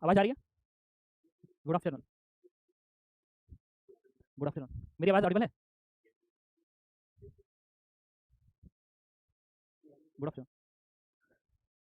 आवाज़ आ रही है? Good afternoon. Good afternoon. मेरी आवाज़ ऑडिबल है? Good afternoon.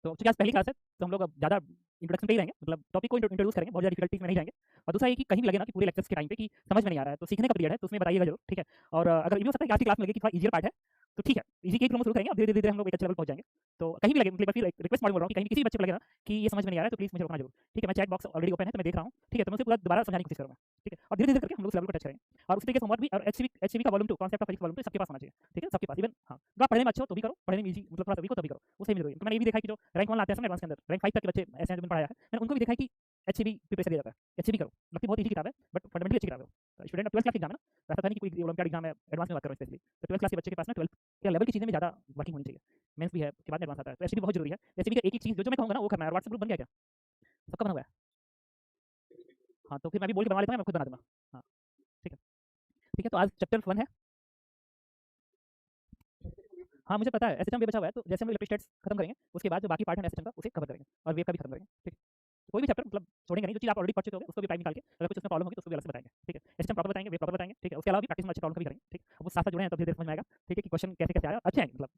तो चूँकि आज पहली क्लास है, तो हम लोग अब ज़्यादा इंट्रोडक्शन पे ही रहेंगे, मतलब टॉपिक को इंट्रोड्यूस करेंगे, बहुत ज़्यादा डिफिकल्टीज़ में नहीं जाएँगे। और दूसरा ये कि कहीं भी लगे ना कि पूरे लेक्चर्स के टाइम पे कि समझ में नहीं आ रहा है, तो सीखने का पीरियड है, तो उसमें बताइएगा ज़रूर, ठीक है? और अगर ये भी हो सकता है कि आज की क्लास में लगे कि थोड़ा ईज़ियर पार्ट है, तो ठीक है, ईज़ी के ही हम शुरू करेंगे, अब धीरे-धीरे हम लोग एक अच्छे लेवल पहुँच जाएँगे। तो कहीं भी लगे, मतलब फिर रिक्वेस्ट मोड में बोल रहा हूँ कि कहीं किसी भी बच्चे को लगे ना कि ये समझ में नहीं आ रहा है, तो प्लीज़ मुझे रोकना ज़रूर, ठीक है? मैं चैट बॉक्स ऑलरेडी ओपन है, तो मैं देख रहा हूँ, ठीक है? तो मैं उसे पूरा दोबारा समझाने की कोशिश करूँगा, ठीक है? और धीरे-धीरे करके हम लोग उस लेवल को टच करेंगे। और उसी तरीके से होमवर्क भी, और एचसीवी का volume 2 concept of physics volume 2 सबके पास होना चाहिए, ठीक है? सबके पास, इवन हाँ, अगर आप पढ़ने में अच्छे हो तो भी करो, पढ़ने में ईज़ी मतलब थोड़ा सा वीक हो तभी करो, वो सही में ज़रूरी है। तो मैंने ये भी देखा है कि जो रैंक 1 लाते हैं सब एडवांस के अंदर, रैंक 5 तक के बच्चे ऐसे हैं जो मैंने पढ़ाया है, मैंने उनको भी देखा है कि एचसीवी प्रिपरेशन दिया जाता है। एचसीवी करो, लगती बहुत ईज़ी किताब है, बट फंडामेंटली अच्छी किताब है वो। स्टूडेंट अब 12th क्लास एग्जाम है ना, तो ऐसा था नहीं कि कोई ओलंपियाड एग्जाम है, एडवांस में बात कर रहा हूँ स्पेशली। तो 12th क्लास के बच्चे के पास ना 12th के लेवल की चीज़ें में ज़्यादा वर्किंग होनी चाहिए। मेंस भी है, उसके बाद एडवांस आता है, तो एचसीवी बहुत ज़रूरी है। एचसीवी का एक ही चीज़ जो मैं कहूँगा ना वो करना है। और व्हाट्सएप ग्रुप बन गया क्या? सबका बना हुआ है? हाँ, तो फिर मैं भी बोल के बनवा लेता हूँ, मैं खुद बना दूँगा। हाँ, ठीक है। ठीक है, तो आज चैप्टर 1 है। हाँ, मुझे पता है एसएचएम भी बचा हुआ है, तो जैसे हम इलेक्ट्रोस्टैट्स खत्म करेंगे, उसके बाद जो बाकी पार्ट है एसएचएम का उसे कवर करेंगे और वेव का भी खत्म करेंगे, ठीक है? तो कोई भी चैप्टर मतलब छोड़ेंगे नहीं, जो चीज़ आप ऑलरेडी पढ़ चुके होगे उसको भी टाइम निकाल के अगर कुछ उसमें प्रॉब्लम होगी तो उसको भी अलग से बताएँगे, ठीक है? एसएचएम प्रॉपर बताएँगे, वेव प्रॉपर बताएँगे, ठीक है? उसके अलावा भी प्रैक्टिस में अच्छे प्रॉब्लम का भी करेंगे, ठीक? अब वो साथ-साथ जुड़े हैं तो धीरे-धीरे समझ में आएगा, ठीक है? कि क्वेश्चन कैसे-कैसे आया, अच्छे आएँगे मतलब।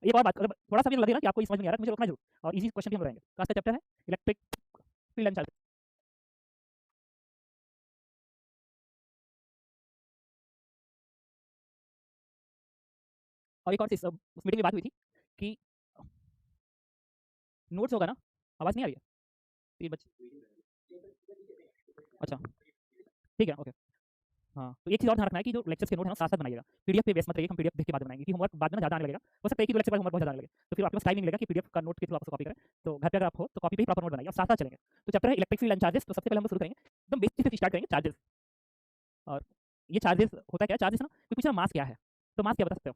एक और बात, अगर थोड़ा-सा भी लगे ना कि आपको ये समझ में नहीं आ रहा है तो मुझे रोकना ज़रूर, और ईज़ी क्वेश्चन भी हम लगाएँगे। तो आज का चैप्टर है इलेक्ट्रिक फील्ड एंड चार्ज। और एक और चीज़, उस मीटिंग में बात हुई थी कि नोट्स होगा ना, आवाज़ नहीं आ रही है? ये बच अच्छा, ठीक है, ओके। हाँ, तो एक चीज़ और ध्यान रखना है कि जो लेक्चर्स के नोट हैं वो साथ-साथ बनाइएगा। पीडीएफ पे बेस मत रहिए कि हम पीडीएफ देख के बाद बनाएँगे, क्योंकि होमवर्क बाद में ना ज़्यादा आने लगेगा। हो सकता है कि 2 लेक्चर बाद होमवर्क बहुत ज़्यादा आने लगे, तो फिर आपके पास टाइम नहीं मिलेगा कि पीडीएफ का नोट के थ्रू आप उसको कॉपी करें। तो घर पे अगर आप हो तो कॉपी पे ही प्रॉपर नोट बनाइए और साथ-साथ चलेंगे। तो चैप्टर है इलेक्ट्रिक फील्ड एंड चार्जेस। तो सबसे पहले हम लोग शुरू करेंगे, एकदम बेसिक से स्टार्ट करेंगे, चार्जेस। और ये चार्जेस होता क्या है? चार्जेस ना, कोई पूछा मास क्या है? तो मास क्या बता सकते हो?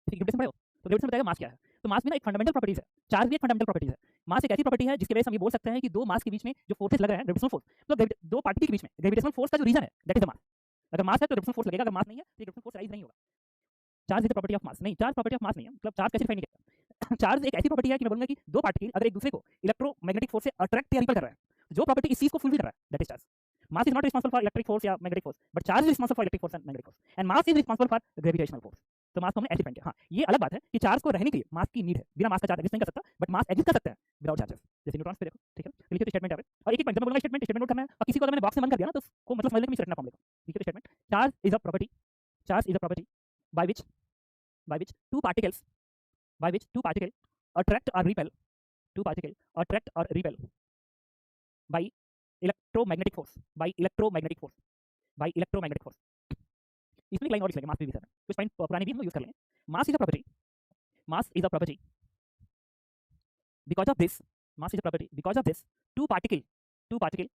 ठीक है, ग्रेविटेशन पढ़े हो? तो ग्रेविटेशन बताएगा मास क्या है। तो मास भी ना एक फंडामेंटल प्रॉपर्टीज़ है, चार्ज भी एक फंडामेंटल प्रॉपर्टीज़ है। मास एक ऐसी प्रॉपर्टी है जिसकी वजह से हम ये बोल सकते हैं कि 2 मास के बीच में जो फोर्सेस लग रहे हैं, ग्रेविटेशनल फोर्स, तो 2 पार्टिकल के बीच में ग्रेविटेशनल फोर्स का जो रीजन है दैट इज़ द मास। अगर मास है तो ग्रेविटेशनल फोर्स लगेगा, अगर मास नहीं है तो ग्रेविटेशनल फोर्स राइज़ नहीं होगा। Charge is the property of mass, नहीं, चार्ज प्रॉपर्टी ऑफ मास नहीं है, मतलब चार्ज कैसे डिफाइन नहीं किया। चार्ज एक ऐसी प्रॉपर्टी है कि मैं बोलूँगा कि 2 पार्टिकल अगर एक दूसरे को इलेक्ट्रोमैग्नेटिक फोर्स से अट्रैक्ट या रिपेल कर रहा है, जो प्रॉपर्टी इस चीज़ को फुलफिल कर रहा है that is charge. Mass is not responsible for electric force या magnetic force, but charge is responsible for electric force and magnetic force, and mass is responsible for gravitational force. तो mass को हमने ऐसे define किया। हाँ, ये अलग बात है कि चार्ज को रहने के लिए मास की नीड है, बिना मास का चार्ज एग्जिस्ट नहीं कर सकता, बट मास एग्जिस्ट कर सकता है विदाउट चार्जेस। जैसे न्यूट्रॉन्स पे देखो, ठीक है? तो लिखिए तो स्टेटमेंट है। और एक एक पॉइंट जब मैं बोलूँगा स्टेटमेंट नोट करना है, और किसी को अगर मैंने बॉक्स में बंद कर दिया ना तो उसको मतलब समझ लें कि मैं रटना फॉर्म लिखा। लिखिए तो statement, charge is a property by which two particles by which two particles attract or repel two particles attract or repel by electromagnetic force by electromagnetic force by electromagnetic force। इसमें एक line और लिख लेंगे मास भी sir, कुछ point पुराने भी हम यूज कर लेंगे। Mass is a property because of this mass is a property because of this two particle two particle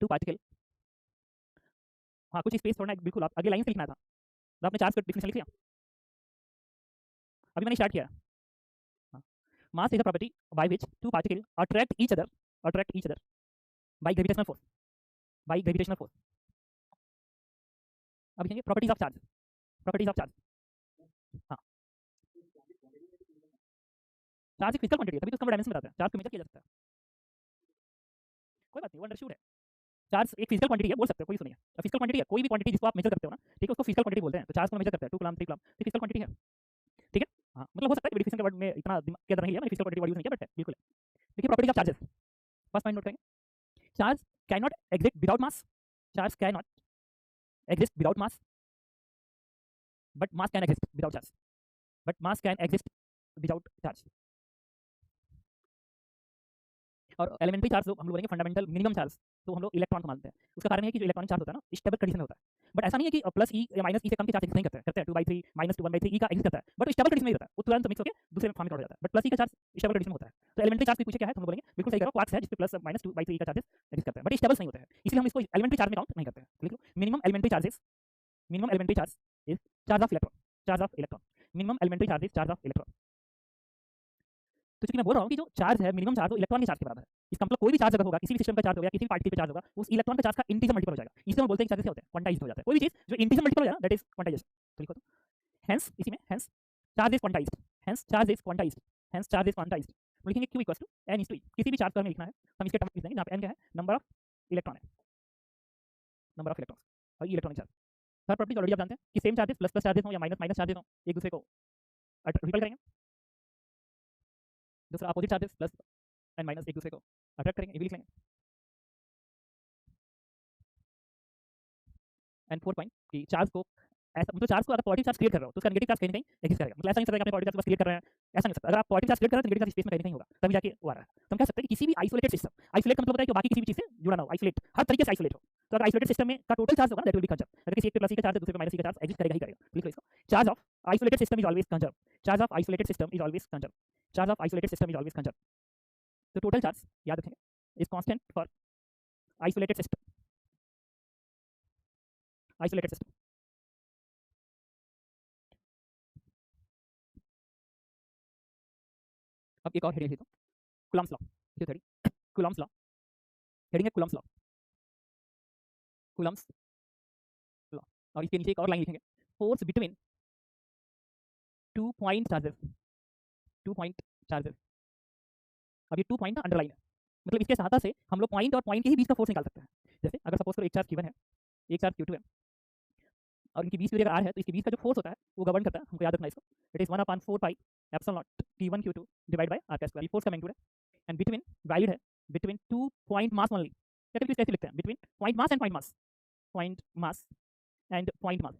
two particle हाँ, कुछ स्पेस छोड़ना है बिल्कुल, आप अगले लाइन से लिखना था। तो आपने चार्ज का डिफिनेशन लिख लिया, अभी मैंने स्टार्ट किया। हाँ, mass is a property by which two particle attract each other by gravitational force by gravitational force। अब लिखेंगे प्रॉपर्टीज ऑफ चार्ज। हाँ, चार्ज एक फिजिकल क्वांटिटी है, तभी तो उसका डायमेंशन बताता है, चार्ज को मेजर किया जा सकता है। कोई बात नहीं, वो अंडरस्टूड है। चार्ज एक फिजिकल क्वांटिटी है, बोल सकते हो, कोई सुनिए, फिजिकल क्वांटिटी है, कोई भी क्वांटिटी जिसको आप मेजर करते हो ना, ठीक है, उसको फिजिकल क्वांटिटी बोलते हैं। तो चार्ज को मेजर करते हैं 2 कूलम 3 कूलम, तो फिजिकल क्वांटिटी है, ठीक है? हाँ, मतलब हो सकता है वेरिफिकेशन के वर्ड में इतना दिमाग के अंदर नहीं लिया, मैंने फिजिकल क्वांटिटी वर्ड यूज नहीं किया, बट है बिल्कुल है। देखिए properties of charges, first point note करेंगे, charge can not exist without mass, charge can not exist without mass, but mass can exist without charge, but mass can exist without charge. और elementary charge जो हम लोग बोलेंगे fundamental minimum charge, तो हम लोग electron को मानते हैं। उसका कारण है कि जो इलेक्ट्रॉनिक चार्ज होता है ना, स्टेबल कंडीशन में होता है, बट ऐसा नहीं है कि प्लस ई या माइनस ई से कम के चार्ज नहीं करते हैं, करते हैं 2/3 -2 1/3 ई का एग्जिस्ट करता है, बट स्टेबल कंडीशन में रहता है, वो तुरंत मिक्स होकर दूसरे फॉर्म में कन्वर्ट हो जाता है, बट प्लस ई का चार्ज स्टेबल कंडीशन में होता है। तो एलिमेंट्री चार्ज पूछे क्या है, तो हम बोलेंगे बिल्कुल सही कह रहे हो, क्वार्क्स है जिसपे प्लस -2/3 ई का चार्जेस एग्जिस्ट करता है, बट स्टेबल्स नहीं होते हैं, इसलिए हम इसको एलिमेंट्री चार्ज में काउंट नहीं करते हैं। लिख लो, minimum elementary charge is charge of electron, minimum elementary charge is charge of electron. तो चूंकि मैं बोल रहा हूँ कि जो चार्ज है मिनिमम चार्ज वो इलेक्ट्रॉन के चार्ज के बराबर है। इसका मतलब कोई भी चार्ज अगर होगा, किसी भी सिस्टम का चार्ज होगा, किसी भी पार्टिकल पे चार्ज होगा, उस इलेक्ट्रॉन का चार्ज का इंटीजर मल्टीपल हो जाएगा। इसलिए हम बोलते हैं कि चार्जेस क्या होते हैं, क्वांटाइज्ड हो जाता है। कोई भी चीज जो इंटीजर मल्टीपल हो जाए दैट इज क्वांटाइजेशन। तो लिखो तो हेंस इसी में hence charge is quantised, hence charge is quantised, hence charge is quantised. लिखेंगे Q equals to n is to e, किसी भी चार्ज पर हमें लिखना है तो हम इसके टर्म लिख देंगे जहाँ पे n क्या है, नंबर ऑफ इलेक्ट्रॉन है, नंबर ऑफ इलेक्ट्रॉन्स और electronic charge. Third property already आप जानते हैं कि same charges plus plus charges हो या माइनस माइनस चार्जेस हो एक दूसरे को रिपेल करेंगे। दूसरा opposite charges plus and minus एक दूसरे को अट्रैक्ट करेंगे, ये भी लिख लेंगे। एंड फोर्थ पॉइंट कि चार्ज को ऐसा मतलब चार्ज को अगर पॉजिटिव चार्ज क्रिएट कर रहा हो तो उसका नेगेटिव चार्ज कहीं ना कहीं एग्जिस्ट करेगा। मतलब ऐसा नहीं सकता कि आपने पॉजिटिव चार्ज क्रिएट कर रहे हैं, ऐसा नहीं सकता। अगर आप पॉजिटिव चार्ज क्रिएट कर रहे हैं तो नेगेटिव चार्ज स्पेस में कहीं नहीं होगा, तभी जाके वो आ रहा है। तो हम कह सकते हैं कि किसी भी आइसोलेटेड सिस्टम, आइसोलेट का मतलब होता है कि बाकी किसी भी चीज से जुड़ा ना हो, आइसोलेट हर तरीके से आइसोलेट हो। तो अगर आइसोलेटेड सिस्टम में का टोटल चार्ज होगा ना दैट विल बी कंजर्व। अगर किसी एक पे प्लस का चार्ज है दूसरे पे माइनस का चार्ज एग्जिस्ट करेगा ही करेगा। लिख लो इसको, charge of isolated system is always conserve, charge of isolated system is always conserve, charge of isolated system is always conserve. तो टोटल चार्ज याद रखेंगे is constant for isolated system, isolated system. अब एक और हेडिंग लिखो, Coulomb's law, heading Coulomb's law, heading है Coulomb's law, Coulomb's law. और इसके नीचे एक और लाइन लिखेंगे, force between two point charges, two point charges. अब ये टू पॉइंट ना अंडरलाइन है, मतलब इसके सहायता से हम लोग पॉइंट और पॉइंट के ही बीच का फोर्स निकाल सकते हैं। जैसे अगर सपोज करो एक चार्ज Q1 है, एक चार्ज Q2 है और इनके बीच में अगर R है तो इसके बीच का जो फोर्स होता है वो गवर्न करता है, हमको याद रखना इसको। It is 1/4 pi epsilon not T1 Q2 divide by R square. ये फोर्स का मैग्नीट्यूड है एंड बिटवीन वैलिड है between two point mass only. या फिर कैसे लिखते हैं, between point mass and point mass, point mass and point mass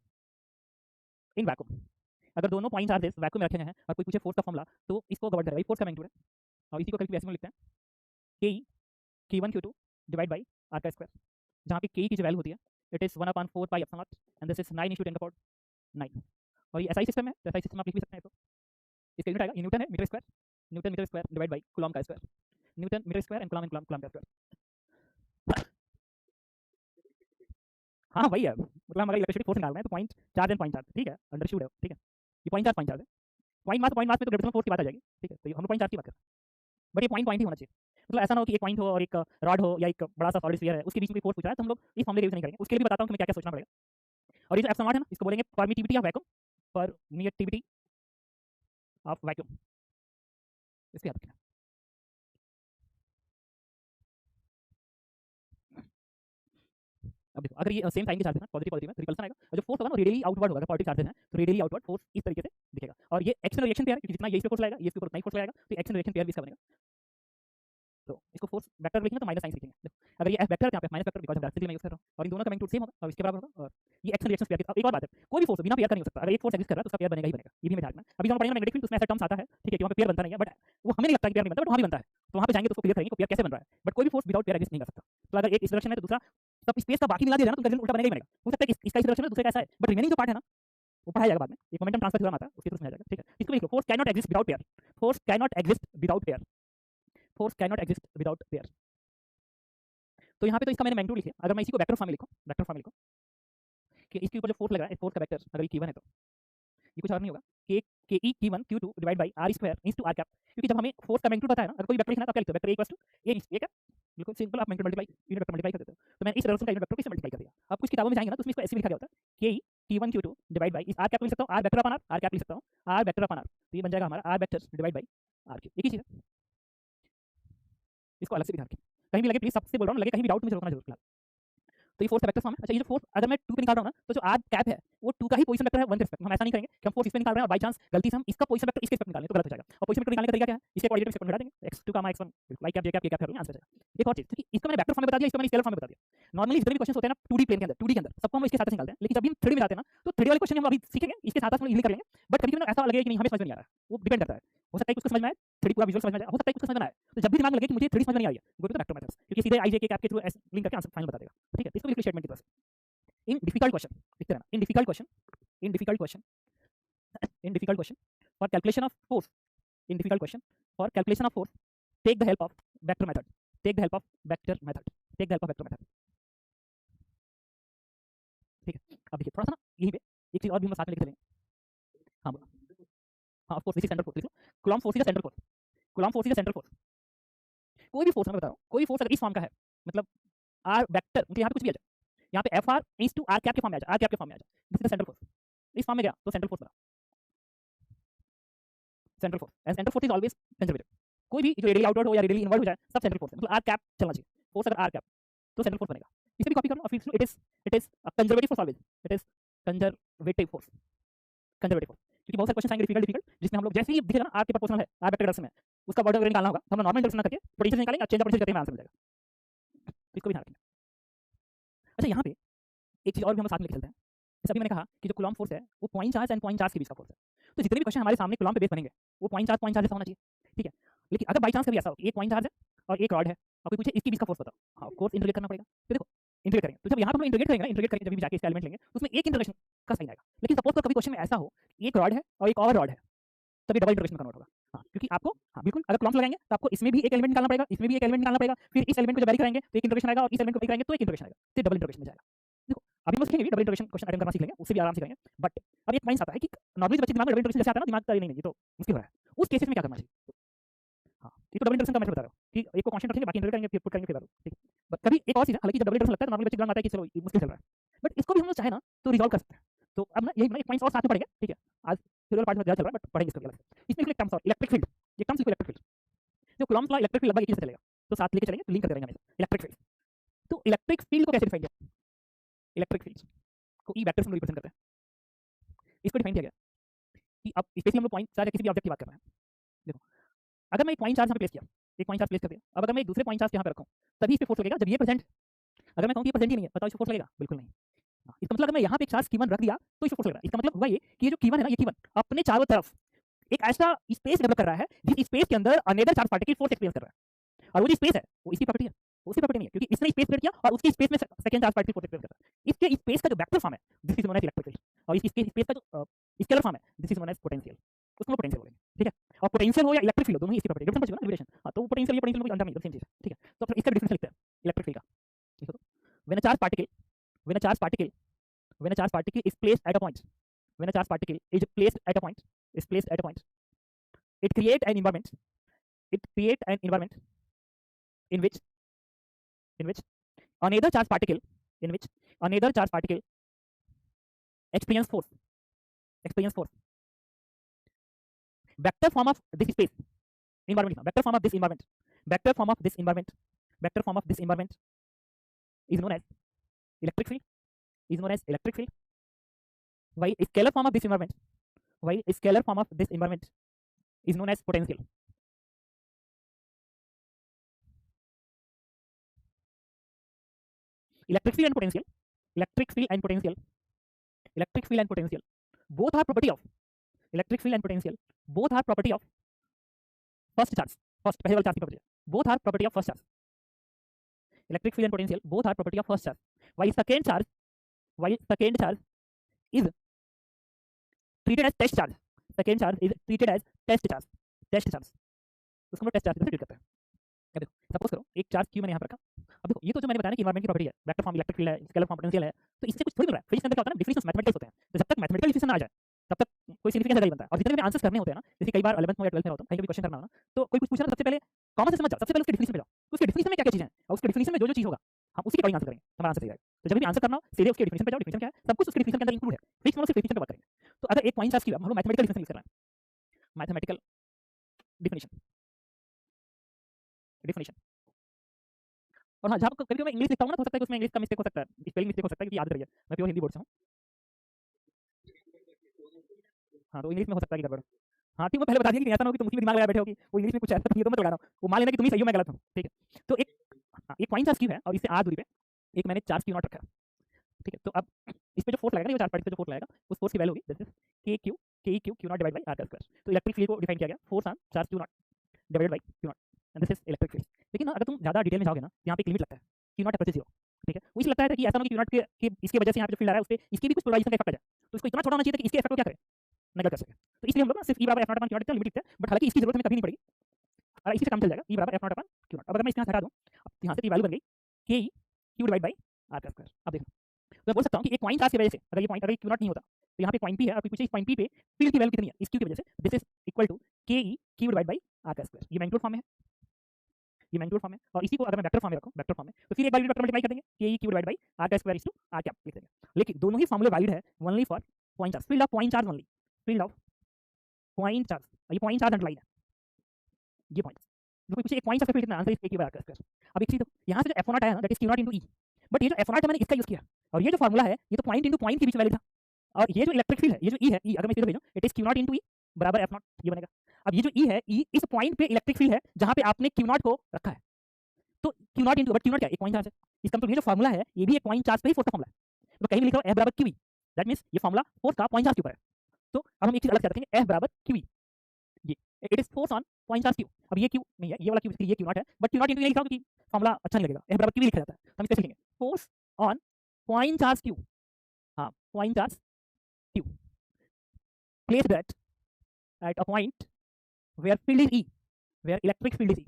in vacuum. अगर दोनों पॉइंट चार्जेस वैक्यूम में रखे गए हैं और कोई पूछे फोर्स का फॉर्मूला तो इसको गवर्न करेगा, ये फोर्स का मैग्नीट्यूड है। और इसी को कभी वैसे में लिखते हैं के Q1 Q2 divide by R का स्क्वायर, जहाँ पे के की जो वैल्यू होती है it is 1/4 pi epsilon not and this is 9 × 10⁹ और ये एसआई सिस्टम है, तो एसआई सिस्टम आप लिख भी सकते हैं। तो इसका यूनिट आएगा, ये न्यूटन है metre square, newton metre square divide by coulomb का square, newton metre square and coulomb का स्क्वायर। हाँ वही है, मतलब हम अगर इलेक्ट्रिसिटी फोर्स निकाल रहे हैं तो point charge and point charge, ठीक है, अंडरस्टूड है, ठीक है। ये पॉइंट चार्ज है, पॉइंट मास में तो ग्रेविटेशनल फोर्स की बात आ जाएगी, ठीक है। तो हम लोग पॉइंट चार्ज की बात कर रहे हैं, बट ये पॉइंट ही होना चाहिए। मतलब ऐसा ना हो कि एक पॉइंट हो और एक रॉड हो या एक बड़ा सा सॉलिड स्फीयर है उसके बीच में कोई फोर्स पूछ रहा है, तो हम लोग इस फॉर्मूले का यूज नहीं करेंगे। उसके लिए भी बताता हूँ कि हमें क्या क्या सोचना पड़ेगा। और ये जो एप्सिलॉन नॉट है ना, इसको बोलेंगे permittivity of vacuum, permittivity of vacuum, इसके याद रखना। अब देखो अगर ये सेम साइन के चार्ज है ना, पॉजिटिव पॉजिटिव है तो रिपल्सन आएगा, और जो फोर्स होगा ना रेडियली आउटवर्ड होगा। अगर पॉजिटिव चार्जेस हैं तो रेडियली आउटवर्ड फोर्स इस तरीके से दिखेगा। और ये एक्शन रिएक्शन पेयर है, क्योंकि जितना ये इस पे फोर्स लगाएगा ये इसके ऊपर उतना ही फोर्स लगाएगा, तो एक्शन रिएक्शन पेयर भी इसका बनेगा। तो इसको फोर्स वेक्टर लिखेंगे तो माइनस साइन लिखेंगे। देखो अगर ये वेक्टर है यहाँ पे माइनस वेक्टर, बिकॉज़ हम डायरेक्टली मैं यूज कर रहा हूँ, और इन दोनों का मैग्नीट्यूड सेम होगा और इसके बराबर होगा। और ये एक्शन रिएक्शन पेयर। अब एक और बात है, कोई भी फोर्स बिना पेयर का नहीं हो सकता। अगर एक फोर्स एग्जिस्ट कर रहा है तो उसका पेयर बनेगा ही बनेगा, ये भी हमें ध्यान रखना है। अभी हम पढ़ेंगे मैग्नेटिक फील्ड, उसमें ऐसा टर्म्स आता है, ठीक है, कि वहाँ पे पेयर बनता नहीं है, बट वो हमें नहीं लगता कि पेयर नहीं बनता, बट वहाँ भी बनता है। तो वहाँ पे जाएंगे तो उसको क्लियर करेंगे कि पेयर कैसे बन रहा है। बट कोई भी फोर्स विदाउट पेयर एग्जिस्ट नहीं कर सकता। तो अगर एक इस डायरेक्शन है तो दूसरा सब स्पेस का बाकी मिला दिया जाए ना तो उनका रिजल्ट उल्टा बनेगा ही बनेगा। हो सकता है कि इसका इस डायरेक्शन में दूसरे का ऐसा है, बट रिमेनिंग जो पार्ट है ना वो पढ़ाया जाएगा बाद में, एक मोमेंटम ट्रांसफर थ्योरम आता है उसके थ्रू समझाया जाएगा, ठीक है। इसको लिख लो, force can not exist without pair, force can not exist without pair, force can not exist without pair. तो यहाँ पे तो इसका मैंने मैग्नीट्यूड लिखा। अगर मैं इसी को वेक्टर फॉर्म में लिखूं, वेक्टर फॉर्म में लिखूं कि इसके ऊपर जो फोर्स लग रहा है, इस फोर्स का वेक्टर अगर ये Q1 है तो ये कुछ और नहीं होगा के ई Q1 Q2 divide by R square into R cap. क्योंकि जब हमें फोर्स का मैग्नीट्यूड पता है ना, अगर कोई वेक्टर लिखना है तो क्या लिखते हो, वेक्टर इक्वल्स टू ए, ठीक है, बिल्कुल सिंपल। आप magnitude multiply unit vector multiply कर देते हो, तो मैंने इस डायरेक्शन का यूनिट वेक्टर को मल्टीप्लाई कर दिया। अब कुछ किताबों में जाएंगे ना तो उसमें इसको ऐसे लिखा गया होता है के ई Q1 Q2 डिवाइड बाई इस R कैप लिख सकता हूं, R vector upon R cap लिख सकता हूं, R वेक्टर अपॉन R, तो ये बन जाएगा हमारा R vector divide by R cube. एक ही चीज है, इसको अलग से भी ध्यान रखें, कहीं भी लगे प्लीज, सबसे बोल रहा हूं, लगे कहीं भी डाउट मुझे रोकना जरूर फिलहाल। तो ये फोर्स का वेक्टर फॉर्म है। अच्छा, ये जो फोर्स अगर मैं 2 पे निकाल रहा हूं ना तो जो R कैप है वो 2 का ही पोजीशन वेक्टर है 1 रिस्पेक्ट। हम ऐसा नहीं करेंगे कि हम फोर्स इस पे निकाल रहे हैं और बाय चांस गलती से हम इसका पोजीशन वेक्टर इसके रिस्पेक्ट निकालें तो गलत हो जाएगा। और पोजीशन वेक्टर निकालने का तरीका क्या है, इसके कोऑर्डिनेट रिस्पेक्ट में हटा देंगे, x2 का x1 y cap j cap k cap answer हो जाएगा। एक और चीज, क्योंकि इसको मैंने वेक्टर फॉर्म में बता दिया, इसको मैंने स्केलर फॉर्म में बता दिया। नॉर्मली जितने भी क्वेश्चन होते हैं ना 2D प्लेन के अंदर, 2D के अंदर सबको हम इसके साथ निकालते हैं, लेकिन जब भी हम 3D में जाते हैं ना तो 3D वाले क्वेश्चन हम अभी सीखेंगे, इसके साथ हम इजीली कर लेंगे। बट कभी कभी ऐसा लगेगा कि नहीं हमें समझ नहीं आ रहा है, वो डिपेंड करता है। हो सकता है कुछ समझ में आए, 3D पूरा विजुअल समझ में आए, हो सकता है कुछ समझ में ना आए। तो जब भी दिमाग में लगे कि मुझे 3D समझ में नहीं आ रही है, go to the vector methods, क्योंकि सीधे i j k कैप के थ्रू लिंक करके आंसर फाइनल बता देगा, ठीक है। इसको बिल्कुल स्टेटमेंट की तरह से in difficult question लिखते रहना, in difficult question, in difficult question, in difficult question for calculation of force, in difficult question for calculation of force take the help of vector method, take the help of vector method, take the help of vector method, ठीक है। अब देखिए थोड़ा सा ना यहीं पे एक चीज और भी हम साथ में लेके चलेंगे। हाँ बोलो, हाँ of course this is central force, लिख लो Coulomb force is the central force, Coulomb force is the central force. कोई भी फोर्स मैं बता रहा हूँ, कोई फोर्स अगर इस फॉर्म का है, मतलब r वेक्टर, मतलब यहाँ पे कुछ भी आ जाए, यहाँ पे Fr is to R cap के फॉर्म में आ जाए, R कैप के फॉर्म में आ जाए, this is the central force. इस फॉर्म में गया तो सेंट्रल फोर्स बना, central force, and central force is always conservative, कोई भी जो रेडियली आउटवर्ड हो या रेडियली इनवर्ड हो जाए सब सेंट्रल फोर्स है, मतलब आर कैप चलना चाहिए, फोर्स अगर आर कैप तो सेंट्रल फोर्स बनेगा। इसे भी कॉपी कर लो और फिर it is conservative force always, it is conservative force, conservative force, क्योंकि बहुत सारे क्वेश्चन आएंगे डिफिकल्ट जिसमें हम लोग जैसे ही दिखेगा ना आर के प्रोपोर्शनल है, आर वेक्टर डायरेक्शन में, उसका वर्ड अगर निकालना होगा तो हम नॉर्मल इंटरप्रेशन करके पोटेंशियल निकालेंगे और चेंज ऑफ पोटेंशियल करते हैं आंसर मिल जाएगा। तो इसको भी ध्यान रखें। अच्छा यहाँ पे एक चीज और भी हम साथ में लेके चलते हैं, जैसे अभी मैंने कहा कि जो कूलॉम फोर्स है वो point charge and point charge के बीच का फोर्स है, तो जितने भी क्वेश्चन हमारे सामने कूलॉम पे बेस बनेंगे वो पॉइंट चार्ज जैसा होना चाहिए, ठीक है। लेकिन अगर बाई चांस कभी ऐसा हो कि एक पॉइंट चार्ज है और एक रॉड है और कोई पूछे इसके बीच का फोर्स बताओ, हाँ कोर्स इंटीग्रेट करना पड़ेगा। तो देखो इंटीग्रेट करेंगे, तो जब यहाँ पर हम इंटीग्रेट करेंगे ना, इंटीग्रेट करेंगे जब भी जाके इसका एलिमेंट लेंगे तो उसमें एक इंटीग्रेशन का साइन आएगा। लेकिन सपोज तो कभी क्वेश्चन में ऐसा हो एक रॉड है और एक और रॉड है, तभी डबल इंटीग्रेशन कन्वर्ट होगा। हाँ क्योंकि आपको हाँ बिल्कुल अगर कॉलम्स लगाएंगे तो आपको इसमें भी एक एलिमेंट निकालना पड़ेगा, इसमें भी एक एलिमेंट निकालना पड़ेगा, फिर इस एलिमेंट को जब वेरी करेंगे तो एक इंटीग्रेशन आएगा और इस एलिमेंट को वेरी करेंगे तो एक इंटीग्रेशन आएगा, तो डबल इंटीग्रेशन में जाएगा। देखो अभी हम सीखेंगे डबल इंटीग्रेशन क्वेश्चन अटेंड करना सीख लेंगे, उससे भी आराम से करेंगे। बट अब एक पॉइंट आता है कि नॉर्मली बच्चे दिमाग में डबल इंटीग्रेशन जैसे आता है ना, दिमाग का नहीं ये तो मुश्किल हो रहा है, उस केसेस में क्या करना चाहिए। हाँ ये तो डबल इंटीग्रेशन का मैं बता रहा हूँ कि एक को कांस्टेंट रखेंगे बाकी इंटीग्रेट करेंगे फिर पुट करेंगे फिर ठीक है। बट कभी एक और चीज है, हालांकि जब डबल इंटीग्रेशन लगता है तो नॉर्मली बच्चे दिमाग में आता है कि चलो ये मुश्किल चल रहा है, बट इसको भी हम लोग चाहे ना तो रिजॉल्व कर सकते हैं। तो अब ना यही एक पॉइंट और साथ में पढ़ेंगे, ठीक है। आज फिर पार्ट में ज्यादा चल रहा है बट पढ़ेंगे इसको अलग से। इसमें एक टर्म्स और इलेक्ट्रिक फील्ड, ये टर्म्स लिखो इलेक्ट्रिक फील्ड, जो कूलॉम्स लॉ इलेक्ट्रिक फील्ड लगभग एक ही से चलेगा तो साथ लेके चलेंगे तो लिंक करते रहेंगे हमेशा इलेक्ट्रिक फील्ड। तो इलेक्ट्रिक फील्ड को कैसे डिफाइन किया, इलेक्ट्रिक फील्ड को ई वेक्टर से रिप्रेजेंट करते हैं। इसको डिफाइन किया गया कि अब स्पेशली हम लोग पॉइंट चार्ज या किसी भी ऑब्जेक्ट की बात कर रहे हैं। देखो अगर मैं एक पॉइंट चार्ज यहाँ पे प्लेस किया, एक पॉइंट चार्ज प्लेस कर दिया, अब अगर मैं एक दूसरे पॉइंट चार्ज यहाँ पे रखूँ तभी इस पे फोर्स लगेगा जब ये प्रेजेंट, अगर मैं कहूँ कि ये प्रेजेंट ही नहीं है बताओ इस पे फोर्स लगेगा, बिल्कुल नहीं। इसका मतलब अगर मैं यहाँ पे एक चार्ज Q1 रख दिया तो इस पे फोर्स लगेगा। इसका मतलब हुआ ये कि ये जो Q1 है ना, ये Q1 अपने चारों तरफ एक ऐसा स्पेस डेवलप कर रहा है जिस स्पेस के अंदर another charge particle force experience कर रहा है, और वो जो स्पेस है वो इसकी प्रॉपर्टी है, उसकी प्रॉपर्टी नहीं है, क्योंकि इसने स्पेस क्रिएट किया और उसकी स्पेस में second charge particle force experience कर रहा है। इसके स्पेस का जो वेक्टर फॉर्म है this is known as electric field, और इसकी स्पेस का जो स्केलर फॉर्म है this is known as potential, उसको पोटेंशियल बोलेंगे, ठीक है। और पोटेंशियल हो या इलेक्ट्रिक फील्ड दोनों ही इसकी प्रॉपर्टी डिफरेंस समझो ना, लिबरेशन। हां तो पोटेंशियल ये पोटेंशियल अंदर नहीं सेम चीज है, ठीक है। तो इसका डिफरेंस लिखते हैं इलेक्ट्रिक फील्ड का, देखो तो when a charge particle when a charge particle when a charge particle is placed at a point when a charge particle is placed at a point it create an environment in which another charge particle experience force vector form of this space environment vector form of this environment is known as electric field, while scalar form of this environment is known as potential. Electric field and potential both are property of first charge, first पहले वाला charge की property है, both are property of first charge. Electric field and potential both are property of first charge, while second charge is treated as test charge. Second charge is treated as test charge. उसको हम लोग test charge से treat करते हैं। अब देखो suppose करो एक चार्ज Q मैंने यहाँ पर रखा, अब देखो ये तो जो मैंने बताया ना कि एनवायरनमेंट की प्रॉपर्टी है, वेक्टर फॉर्म इलेक्ट्रिक फील्ड है, स्केलर फॉर्म पोटेंशियल है, तो इससे कुछ थोड़ी मिल रहा है। फिजिक्स के अंदर क्या होता है ना, डिफिनेशंस मैथमेटिकल्स होते हैं, तो जब तक मैथमेटिकल डिफिनेशन ना आ जाए तब तक कोई सिग्निफिकेंस नहीं बनता है। और जितने भी आंसर्स करने होते हैं ना, जैसे कई बार 11th में या 12th में होता है, कहीं भी क्वेश्चन करना हो ना, तो कोई कुछ पूछा ना, सबसे पहले कॉमन सेंस समझ जाओ, सबसे पहले उसके डिफिनेशन पे जाओ, उसके डिफिनेशन में क्या क्या चीजें हैं और उसके डिफिनेशन में जो जो चीज होगा हम उसी के अकॉर्डिंग आंसर करेंगे, हमारा आंसर सही आएगा। तो जब भी आंसर करना हो सीधे उसके डिफिनेशन पे जाओ, डिफिनेशन क्या है, सब कुछ उसके डिफिनेशन के अंदर इंक्लूड है, फिक्स मतलब सिर्फ डिफिनेशन पे बात करेंगे। तो अगर एक पॉइंट चार्ज की हम लोग मैथमेटिकल डिफिनेशन यूज कर रहे हैं, मैथमेटिकल डिफिनेशन और हाँ जहाँ कभी मैं इंग्लिश लिखता हूँ ना, तो हो सकता है कि उसमें इंग्लिश का मिस्टेक हो सकता है, स्पेलिंग मिस्टेक हो सकता है, क्योंकि याद रहिए मैं प्योर हिंदी बोर्ड से हूँ। हाँ तो इंग्लिश में हो सकता है कि गड़बड़। हाँ ठीक, मैं पहले बता दिया कि ऐसा ना हो कि तुम उसी में दिमाग लगा बैठे हो कि वो इंग्लिश में कुछ ऐसा नहीं, तो मैं लगा रहा हूँ, वो मान लेना कि तुम ही सही हो मैं गलत हूँ, ठीक है। तो एक पॉइंट चार्ज क्यू है और इससे r दूरी पे एक मैंने चार्ज क्यू नॉट रखा है, ठीक है। तो अब इस पे जो फोर्स लगेगा, ये चार्ज पार्टिकल पे जो फोर्स लगेगा, उस फोर्स की वैल्यू होगी this is KQ not divide by r square. तो इलेक्ट्रिक फील्ड को डिफाइन किया गया force on charge Q not divided by Q not, and this is electric field. लेकिन अगर तुम ज्यादा डिटेल में जाओगे ना, यहाँ पे एक लिमिट लगता है क्यू नॉट अप्रोचेस 0, ठीक है। वो इसलिए लगता है कि ऐसा ना कि क्यू नॉट के इसकी वजह से यहाँ पे जो फील्ड आ रहा है उस पे इसकी भी कुछ पोलराइजेशन का इफेक्ट आ जाए, तो इसको इतना छोटा होना चाहिए कि इसके इफेक्ट को क्या करे, नेगलेक्ट कर सके। तो इसलिए हम लोग ना सिर्फ E बराबर F not upon Q not limit लिखते हैं, बट हालांकि इसकी जरूरत हमें कभी नहीं पड़ेगी, और इसी से काम चल जाएगा। E बराबर F not upon Q not. अब अगर मैं इसके यहाँ हटा दूं, अब यहाँ से की वैल्यू बन गई KE Q divide by R का स्क्वायर। अब देखो तो मैं बोल सकता हूँ कि एक पॉइंट चार्ज की वजह से अगर ये पॉइंट अगर क्यू नॉट नहीं होता तो यहाँ पे पॉइंट P है, और पूछे इस पॉइंट P पे फील्ड की वैल्यू कितनी है, इस Q की वजह से this is equal to KE Q divide by R का स्क्वायर। ये मैग्नीट्यूड फॉर्म है, और इसी को अगर मैं वेक्टर फॉर्म में रखूं, वेक्टर फॉर्म में, तो फिर एक बार वेक्टर मल्टीप्लाई कर देंगे KE Q divide by R का square is to R cap लिख देंगे। लेकिन दोनों ही फार्मूले वैलिड है only for point charge, field of point charge only, field of point charge. ये पॉइंट चार्ज अंडरलाइन है, ये पॉइंट कोई पूछे एक पॉइंट ऑफ फील्ड कितना, answer is k q/r square. अब एक चीज देखो, यहाँ से जो f0 आया ना that is q0 * e, but ये जो f0 है मैंने इसका यूज किया, और ये जो फार्मूला है ये तो पॉइंट इंटू पॉइंट के बीच में वैलिड था, और ये जो इलेक्ट्रिक फील्ड है ये जो e है, e अगर मैं इसे भेजूं इट इज q0 * e बराबर f0, ये बनेगा। अब ये जो e है, e इस पॉइंट पे इलेक्ट्रिक फील्ड है जहां पे आपने q0 को रखा है, तो q0 इंटू, बट q0 क्या है, एक पॉइंट चार्ज है, इसका मतलब ये जो फार्मूला है ये भी एक पॉइंट चार्ज पे ही फोर्स का फार्मूला है, तो कहीं भी लिखा हो f बराबर qe, दैट मींस ये फार्मूला फोर्स का पॉइंट चार्ज के ऊपर है। तो अब हम एक चीज अलग से रखेंगे, f बराबर qe, ये it is force on point charge q। अब ये q नहीं है, ये वाला q, इसलिए ये q0 है, बट q0 इंटू ये लिखा हो क्योंकि फार्मूला अच्छा नहीं लगेगा, f बराबर qe लिखा जाता है, तो हम इसे लिखेंगे force on point charge q, हाँ point charge q placed at a point where field is E, where electric field is E,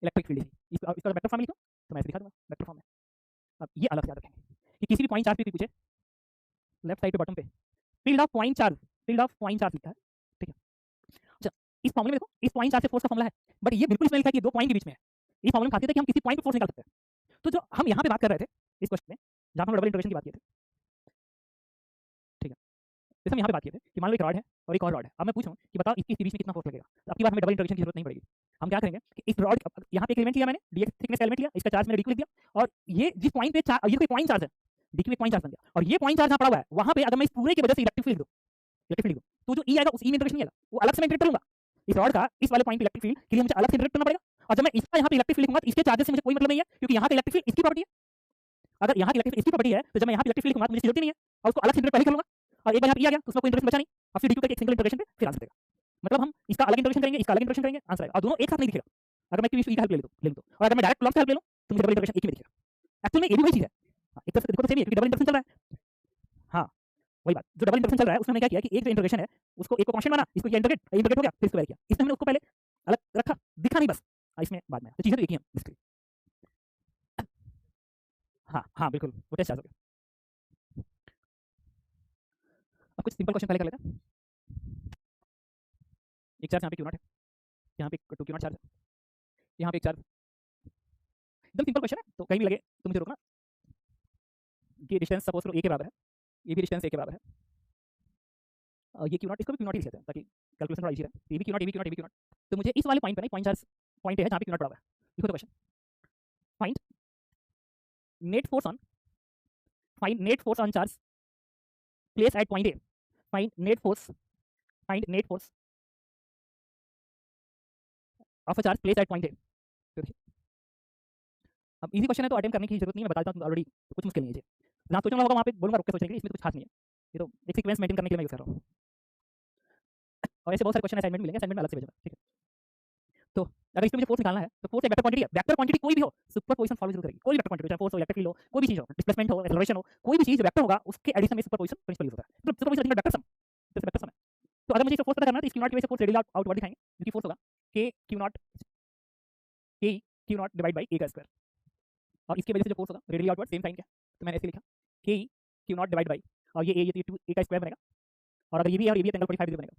electric field is E। इसका वेक्टर फॉर्म लिखो तो मैं ऐसे दिखा दूंगा वेक्टर फॉर्म में। अब ये अलग से याद रखेंगे कि किसी भी पॉइंट चार्ज पे पूछे लेफ्ट साइड पे बॉटम पे फील्ड ऑफ पॉइंट चार्ज लिखा है, ठीक है। अच्छा, इस फॉर्मूले में देखो, इस पॉइंट चार्ज से फोर्स का फॉर्मूला है, बट ये बिल्कुल इसमें लिखा है कि दो पॉइंट के बीच में है। इस फॉर्मूले में खासियत है कि हम किसी पॉइंट पे फोर्स निकाल सकते हैं। तो जो हम यहाँ पे बात कर रहे थे इस क्वेश्चन में, जहाँ हम डबल इंटीग्रेशन की बात किए थे, ठीक है, जैसे हम यहाँ पे बात किए थे कि मान लो एक रॉड है और एक और रॉड है, अब मैं पूछूं कि बताओ इसके बीच में कितना फोर्स लगेगा, तो आपकी बात हमें डबल इंटीग्रेशन की जरूरत नहीं पड़ेगी। हम क्या करेंगे कि इस रॉड, यहाँ पे एक एलिमेंट लिया मैंने, dx थिकनेस का एलिमेंट लिया, इसका चार्ज मैंने dq लिख दिया, और ये जिस पॉइंट पे ये कोई पॉइंट चार्ज है, dq एक पॉइंट चार्ज बन गया, और ये पॉइंट चार्ज जहाँ पड़ा हुआ है वहाँ पे अगर मैं इस पूरे की वजह से इलेक्ट्रिक फील्ड दूँ तो जो ई आएगा उस ई में इंटीग्रेशन नहीं आएगा, वो अलग से मैं इंटीग्रेट करूंगा। इस रॉड का इस वाले पॉइंट पे इलेक्ट्रिक फील्ड के लिए मुझे अलग से इंटीग्रेट करना पड़ेगा, और जब मैं इसका यहाँ पे इलेक्ट्रिक फील्ड लिखूंगा तो इसके चार्जेस से मुझे कोई मतलब नहीं है, क्योंकि यहाँ का इलेक्ट्रिक फील्ड इसकी प्रॉपर्टी है। अगर यहाँ की इलेक्ट्रिक फील्ड इसकी प्रॉपर्टी है तो जब मैं यहाँ पे इलेक्ट्रिक फील्ड लिखूंगा तो मुझे जरूरत ही नहीं है, और उसको अलग से इंटीग्रेट पहले कर लूंगा, और एक बार यहाँ पे आ गया तो उसमें कोई इंटीग्रेशन बचा नहीं, अब फिर dq का एक सिंगल इंटीग्रेशन पे फिर आंसर देगा। मतलब हम इसका अलग इंटीग्रेशन करेंगे, इसका अलग इंटीग्रेशन करेंगे, आंसर आएगा, और दोनों एक साथ नहीं दिखेगा। अगर मैं किसी की हेल्प ले लूं तो, और अगर मैं डायरेक्ट कॉलम से हेल्प ले लूं तो मुझे डबल इंटीग्रेशन एक ही में दिखेगा। एक्चुअल में ये भी वही चीज है, एक तरह से देखो तो सेम ही है, क्योंकि डबल इंटीग्रेशन चल रहा है। हाँ वही बात, जो डबल इंटीग्रेशन चल रहा है उसमें क्या किया कि एक जो इंटीग्रेशन है उसको एक को कांस्टेंट माना, इसको किया इंटीग्रेट हो गया, फिर स्क्वायर किया, इसमें मैंने उसको पहले अलग रखा, दिखा नहीं बस, इसमें बाद में, तो चीजें तो एक ही हैं बेसिकली। हाँ हाँ बिल्कुल, वो टेस्ट चार्ज हो गया। अब कुछ सिंपल क्वेश्चन पहले कर लेते हैं। एक चार्ज यहाँ पे q0 है, यहाँ पे 2 q0 चार्ज है, यहाँ पे एक चार्ज, एकदम सिंपल क्वेश्चन है, तो कहीं भी लगे तो मुझे रोकना। ये डिस्टेंस सपोज करो a के बराबर है, ये भी डिस्टेंस a के बराबर है, और ये q0, इसको भी q0 ही लिखते हैं ताकि कैलकुलेशन थोड़ा इजी रहे, ये भी q0, ये भी q0, ये भी q0, तो मुझे इस वाले पॉइंट पे नहीं, पॉइंट चार्ज पॉइंट है जहाँ पे q0 पड़ा हुआ है, लिखो तो question, find net force on charge place at point a, find net force of a charge place at point a। तो देखिए अब इजी क्वेश्चन है तो अटेम्प्ट करने की जरूरत नहीं है, मैं बता देता हूँ ऑलरेडी, तो कुछ मुश्किल नहीं है ये, जहाँ सोचना होगा वहाँ पे बोलूंगा, रुक के सोचने के लिए, इसमें तो कुछ खास नहीं है, ये तो एक सीक्वेंस मेंटेन करने के लिए मैं यूज कर रहा हूँ, और ऐसे बहुत सारे क्वेश्चन असाइनमेंट मिलेंगे, असाइनमेंट में अलग से भेजूंगा, ठीक है। तो अगर इसमें मुझे फोर्स निकालना है तो फोर्स एक वेक्टर क्वांटिटी है, वेक्टर क्वांटिटी कोई भी हो सुपरपोजिशन फॉलो जरूर करेगी, कोई वेक्टर क्वांटिटी, चाहे फोर्स हो, इलेक्ट्रिक फील्ड हो, कोई भी चीज हो, डिस्प्लेसमेंट हो, एक्सेलरेशन हो, कोई भी चीज वेक्टर होगा उसके एडिशन में सुपरपोजिशन प्रिंसिपल यूज होता है, मतलब सुपरपोजिशन वेक्टर सम, जैसे वेक्टर सम है। तो अगर मुझे इसे फोर्स पता करना है तो इस q0 की वजह से फोर्स रेडियल आउटवर्ड दिखाएंगे, क्योंकि फोर्स होगा k q0 divide by a का स्क्वायर, और इसकी वजह से जो फोर्स होगा रेडियल आउटवर्ड सेम साइन क्या, तो मैंने ऐसे लिखा k q0 डिवाइड बाय, और ये a का स्क्वायर बनेगा, और अगर ये भी है और ये भी है तो एंगल 45 डिग्री बनेगा।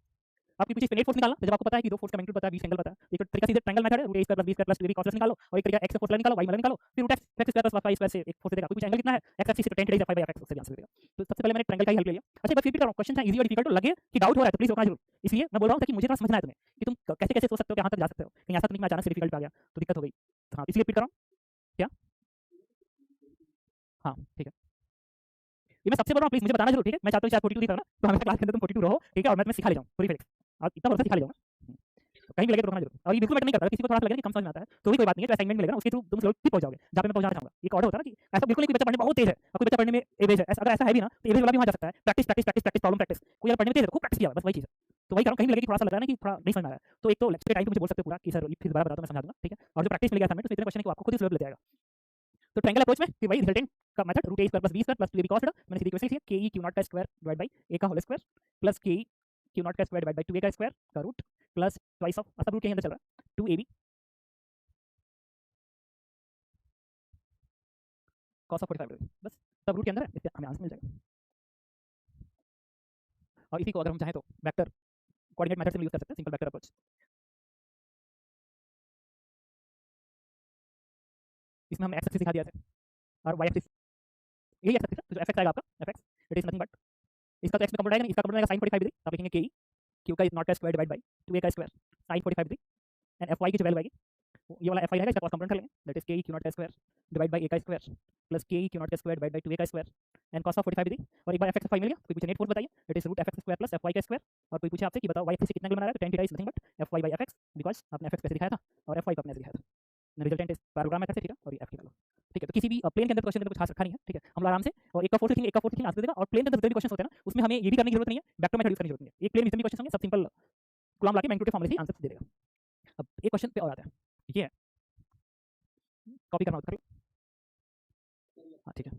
आपकी पूछी नेट फोर्स निकालना, तो जब आपको पता है कि दो फोर्स का मैग्नीट्यूड पता है, 20 एंगल पता है, एक तरीका सीधे ट्रायंगल मेथड है, root a square plus b square plus 2ab cos निकालो, और एक तरीका x का फोर्स निकालो, y निकालो, फिर root x square plus y square से एक फोर्स देगा, कुछ एंगल कितना है x एक्सिस से tan थीटा 5 बाय f उससे भी आंसर देगा। तो सबसे पहले मैंने ट्रायंगल का ही हेल्प ले लिया। अच्छा एक बार रिपीट कर रहा हूं, क्वेश्चन है इजी और डिफिकल्ट, तो लगे कि डाउट हो रहा है तो प्लीज रोकना जरूर, इसलिए मैं बोल रहा हूं ताकि मुझे थोड़ा समझना है तुम्हें कि तुम कैसे कैसे सोच सकते हो, कहां तक जा सकते हो, कहीं ऐसा तो नहीं मैं अचानक से डिफिकल्ट आ गया तो दिक्कत हो गई। हां इसलिए रिपीट कर रहा हूं, क्या हां ठीक है, ये मैं सबसे बोल रहा हूं, प्लीज मुझे बताना जरूर, ठीक है। मैं चाहता हूं शायद 42 दिखा ना, तो हमेशा क्लास के अंदर तुम 42 रहो, ठीक है, और मैं तुम्हें सिखा ले जाऊं पूरी फिजिक्स, और इतना भरोसा सिखा ले जाऊंगा, कहीं भी लगे तो रोकना जरूर, और ये बिल्कुल मैटर नहीं करता, किसी को थोड़ा सा लगे कि कम समझ में आता है तो भी कोई बात नहीं है, तो असाइनमेंट मिलेगा ना उसके थ्रू तुम स्लो भी पहुंच जाओगे जहां पे मैं पहुंचाना चाहूंगा। एक ऑर्डर होता है ना कि ऐसा बिल्कुल नहीं कि बच्चा पढ़ने में बहुत तेज है और कोई बच्चा पढ़ने में एवरेज है, अगर ऐसा है भी ना तो एवरेज वाला भी वहां जा सकता है, practice practice practice practice problem practice, कोई अगर पढ़ने में तेज है खूब प्रैक्टिस किया बस वही चीज है। तो वही करो, कहीं भी लगे कि थोड़ा सा लग रहा है ना कि थोड़ा नहीं समझ में आ रहा है, तो एक तो लेक्चर के टाइम पे मुझे बोल सकते हो पूरा कि सर फिर दोबारा बता दो, मैं समझा दूंगा, ठीक है। और जो प्रैक्टिस मिलेगा असाइनमेंट तो इतने क्वेश्चन है कि आपको खुद ही स्लो ले जाएगा। तो ट्रायंगल अप्रोच में फिर वही रिजल्टेंट का method root a square plus b square plus 2ab cos theta, मैंने सीधी इक्वेशन लिखी है ke q0 का स्क्वायर डिवाइड बाय a का whole square plus ke q0 का स्क्वायर डिवाइड बाय 2a का स्क्वायर का रूट प्लस ट्वाइस ऑफ सब रूट के अंदर चल रहा है 2ab cos ऑफ 45 डिग्री, बस सब रूट के अंदर है, इससे हमें आंसर मिल जाएगा। और इसी को अगर हम चाहें तो वेक्टर कोऑर्डिनेट मेथड से यूज कर सकते हैं, सिंपल वेक्टर अप्रोच। इसमें हमने x एक्सिस दिखा दिया है और y एक्सिस यही एक्सिस है, तो जो fx आएगा आपका fx it is nothing but इसका तो x में कंपोनेंट आएगा नहीं, इसका कंपोनेंट आएगा sin 45 डिग्री, आप लिखेंगे ke q का नॉट का स्क्वायर डिवाइड बाय 2a का square sin 45 degree and F Y की जो वैल्यू आएगी ये वाला एफ आई रहेगा, इसका कॉस कंपोनेंट कर लेंगे, that is K E Q naught का स्क्वायर डिवाइड बाई ए का square plus K E Q naught का स्क्वायर डिवाइड बाई 2a का स्क्वायर एंड कॉस ऑफ 45 दी। और एक बार एफ एक्स एफ वाई मिल गया, कोई पूछे नेट फोर्स बताइए, that is root F X square plus F Y का स्क्वायर। और कोई पूछे आपसे कि बताओ वाई एक्सिस से कितना एंगल बना रहा है, तो tan theta is nothing but F Y by F X, because आपने एफ एक्स कैसे दिखाया था और एफ वाई को आपने ऐसे दिखाया था। रिजल्टेंट इज पैराग्राम मेथड से ठीक है, और ये एफ की वैल्यू ठीक है। तो किसी भी प्लेन के अंदर क्वेश्चन के अंदर कुछ खास रखा नहीं है, ठीक है, हम लोग आराम से और एक का फोर्स लिखेंगे, एक का फोर्स लिखेंगे, आंसर दे देगा। और प्लेन के अंदर जो भी क्वेश्चन होते हैं ना, उसमें हमें ये भी करने की जरूरत नहीं है, वेक्टर मेथड यूज करने की जरूरत नहीं है। एक प्लेन में जितने भी क्वेश्चन होंगे सब सिंपल कॉलम लाके मैग्नीट्यूड फॉर्मूले से आंसर दे देगा। अब एक क्वेश्चन पे और आता है, ये कॉपी करना होता है, हाँ ठीक है।